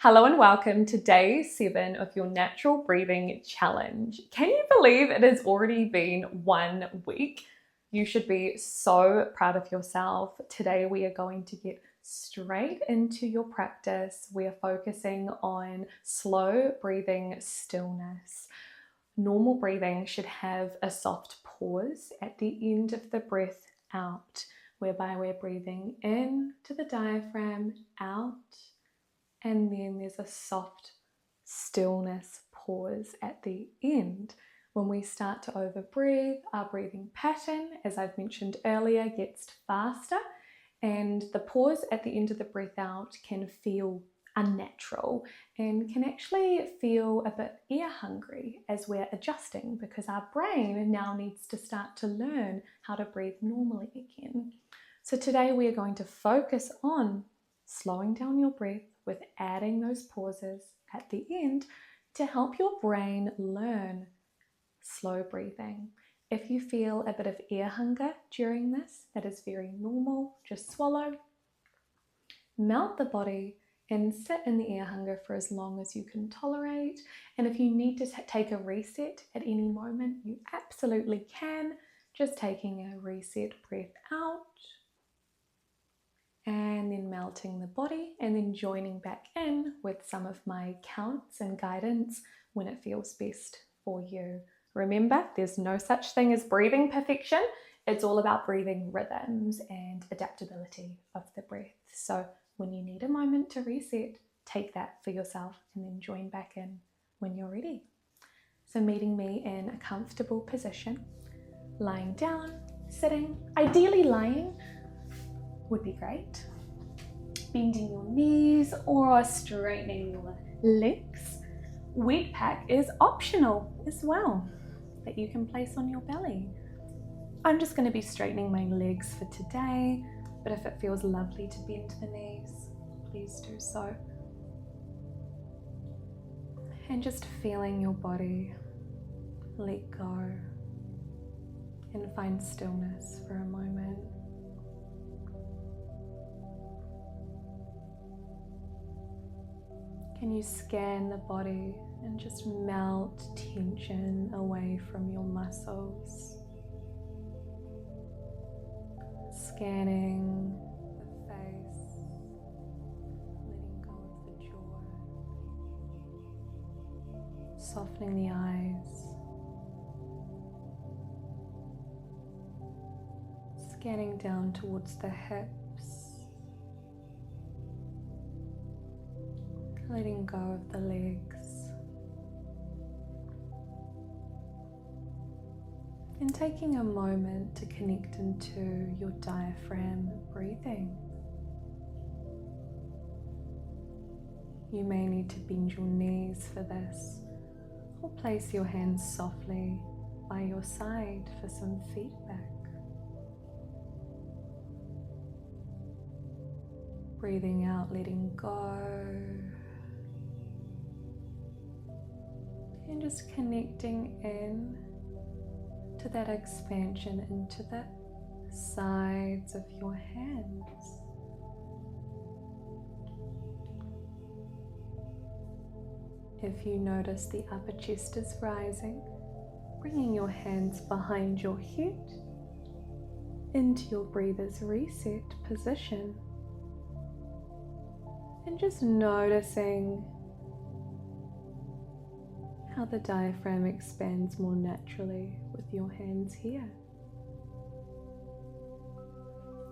Hello and welcome to day 7 of your natural breathing challenge. Can you believe it has already been 1 week? You should be so proud of yourself. Today we are going to get straight into your practice. We are focusing on slow breathing stillness. Normal breathing should have a soft pause at the end of the breath out, whereby we're breathing in to the diaphragm, out, and then there's a soft stillness pause at the end. When we start to overbreathe, our breathing pattern, as I've mentioned earlier, gets faster, and the pause at the end of the breath out can feel unnatural and can actually feel a bit ear hungry as we're adjusting, because our brain now needs to start to learn how to breathe normally again. So today we are going to focus on slowing down your breath with adding those pauses at the end to help your brain learn slow breathing. If you feel a bit of ear hunger during this, that is very normal. Just swallow, melt the body, and sit in the ear hunger for as long as you can tolerate. And if you need to take a reset at any moment, you absolutely can. Just taking a reset breath out, and then melting the body, and then joining back in with some of my counts and guidance when it feels best for you. Remember, there's no such thing as breathing perfection. It's all about breathing rhythms and adaptability of the breath. So when you need a moment to reset, take that for yourself and then join back in when you're ready. So meeting me in a comfortable position, lying down, sitting, ideally lying would be great. Bending your knees or straightening your legs. Wet pack is optional as well, that you can place on your belly. I'm just going to be straightening my legs for today, but if it feels lovely to bend the knees, please do so. And just feeling your body let go and find stillness for a moment. Can you scan the body and just melt tension away from your muscles? Scanning the face, letting go of the jaw, softening the eyes, scanning down towards the hips, letting go of the legs, and taking a moment to connect into your diaphragm breathing. You may need to bend your knees for this, or place your hands softly by your side for some feedback. Breathing out, letting go. And just connecting in to that expansion into the sides of your hands. If you notice the upper chest is rising, bringing your hands behind your head into your breather's reset position. And just noticing how the diaphragm expands more naturally with your hands here.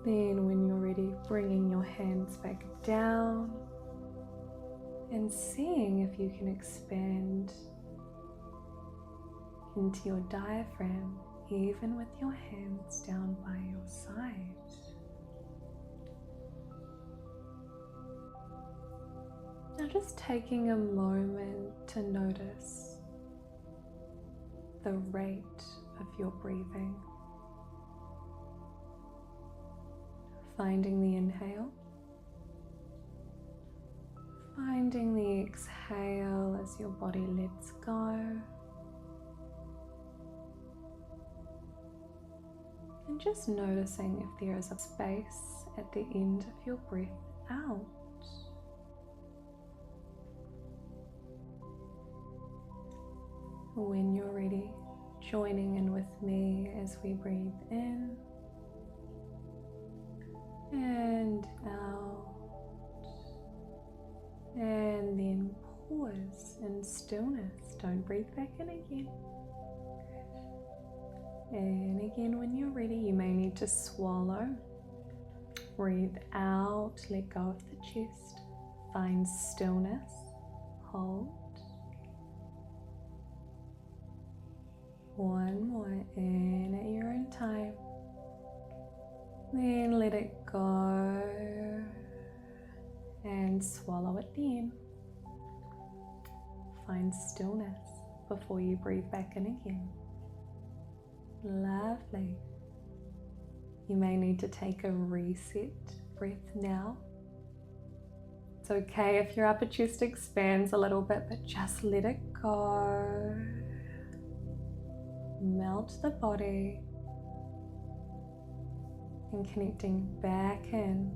Then when you're ready, bringing your hands back down and seeing if you can expand into your diaphragm even with your hands down by your side. Now just taking a moment to notice the rate of your breathing. Finding the inhale, finding the exhale as your body lets go, and just noticing if there is a space at the end of your breath out. When you're ready, joining in with me as we breathe in and out, and then pause in stillness. Don't breathe back in again. And again, when you're ready, you may need to swallow. Breathe out, let go of the chest. Find stillness. Hold. One more in at your own time. Then let it go and swallow at the end. Find stillness before you breathe back in again. Lovely. You may need to take a reset breath now. It's okay if your upper chest expands a little bit, but just let it go. Melt the body and connecting back in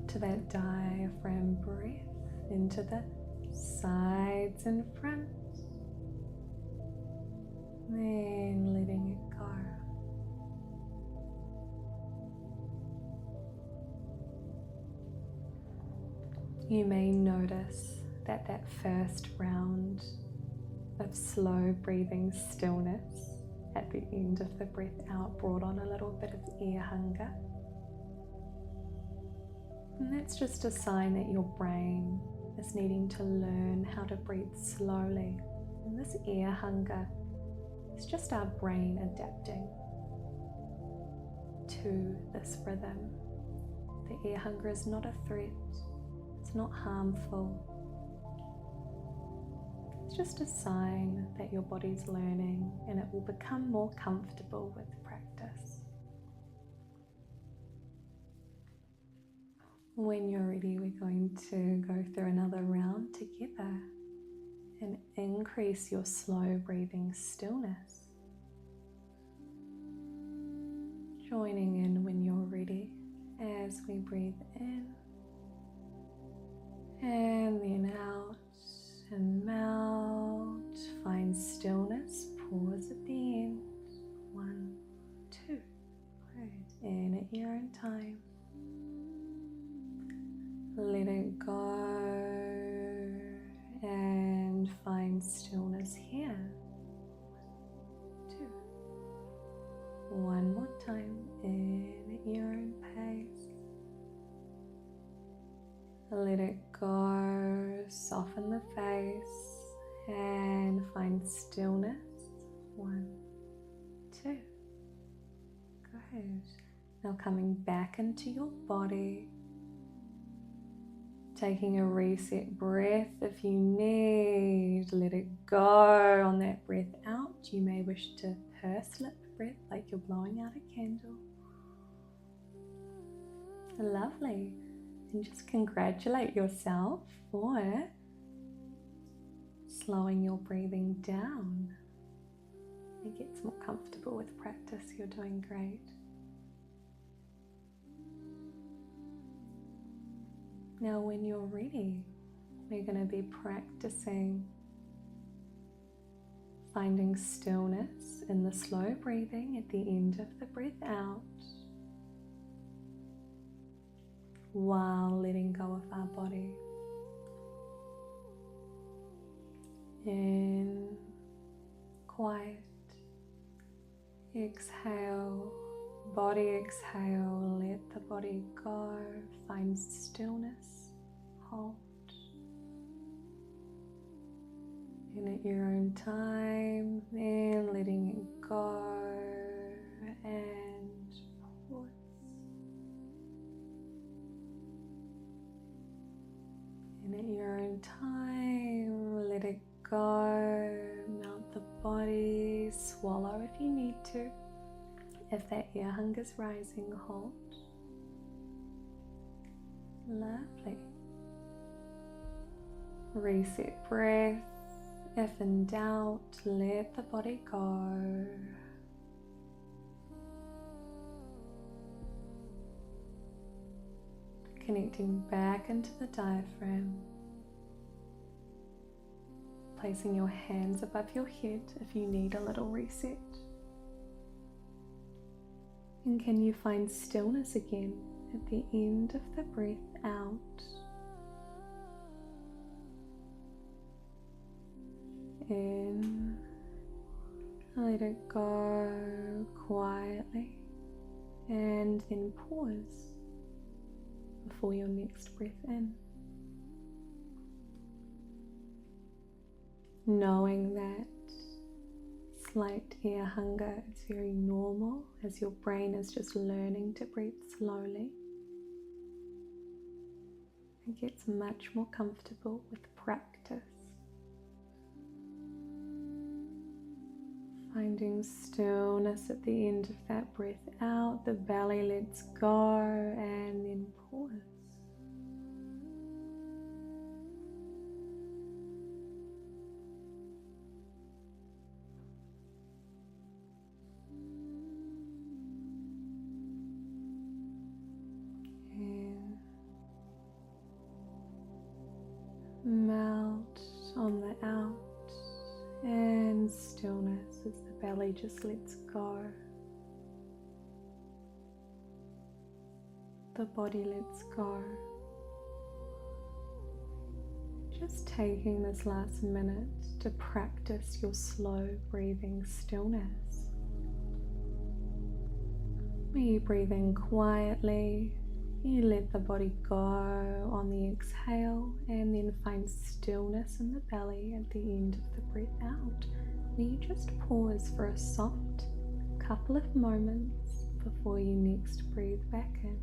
to that diaphragm breath into the sides and front. Then letting it go. You may notice that that first round of slow breathing stillness at the end of the breath out brought on a little bit of air hunger. And that's just a sign that your brain is needing to learn how to breathe slowly. And this air hunger is just our brain adapting to this rhythm. The air hunger is not a threat. It's not harmful. It's just a sign that your body's learning, and it will become more comfortable with practice. When you're ready, we're going to go through another round together and increase your slow breathing stillness. Joining in when you're ready as we breathe in and then out and melt. Find stillness. Pause at the end. 1, 2. Good. In at your own time. Let it go and find stillness here. 1, 2. One more time. In at your own pace. Let it go, soften the face and find stillness. 1, 2. Good. Now coming back into your body. Taking a reset breath if you need. Let it go on that breath out. You may wish to purse lip breath like you're blowing out a candle. Lovely. And just congratulate yourself for slowing your breathing down. It gets more comfortable with practice. You're doing great. Now when you're ready, we're going to be practicing finding stillness in the slow breathing at the end of the breath out, while letting go of our body. In, quiet, exhale, body exhale, let the body go, find stillness, hold. And at your own time, then letting it go and pause. And at your own time, let it go, melt the body, swallow if you need to. If that air hunger's rising, hold. Lovely. Reset breath. If in doubt, let the body go. Connecting back into the diaphragm. placing your hands above your head if you need a little reset. And can you find stillness again at the end of the breath out? In, let it go quietly, and then pause before your next breath in. Knowing that slight air hunger is very normal as your brain is just learning to breathe slowly. It gets much more comfortable with practice. Finding stillness at the end of that breath out, the belly lets go, and then pause. And melt on the out. And stillness as the belly just lets go. The body lets go. Just taking this last minute to practice your slow breathing stillness. When you breathe in quietly, you let the body go on the exhale, and then find stillness in the belly at the end of the breath out, where you just pause for a soft couple of moments before you next breathe back in.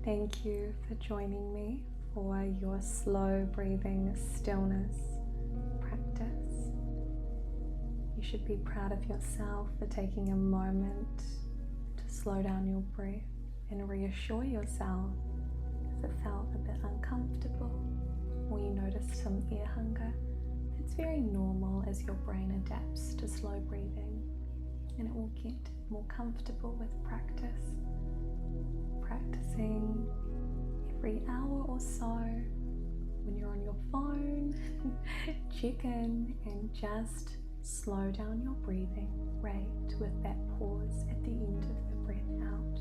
Thank you for joining me for your slow breathing stillness practice. You should be proud of yourself for taking a moment to slow down your breath and reassure yourself if it felt a bit uncomfortable or you noticed some air hunger. It's very normal as your brain adapts to slow breathing, and it will get more comfortable with practice. Practicing every hour or so. When you're on your phone, check in and just slow down your breathing rate with that pause at the end of the breath out.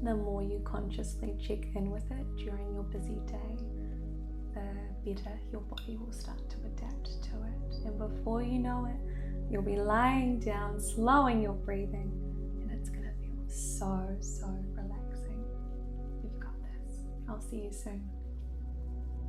The more you consciously check in with it during your busy day, the better your body will start to adapt to it. And before you know it, you'll be lying down, slowing your breathing, and it's going to feel so relaxing. You've got this. I'll see you soon.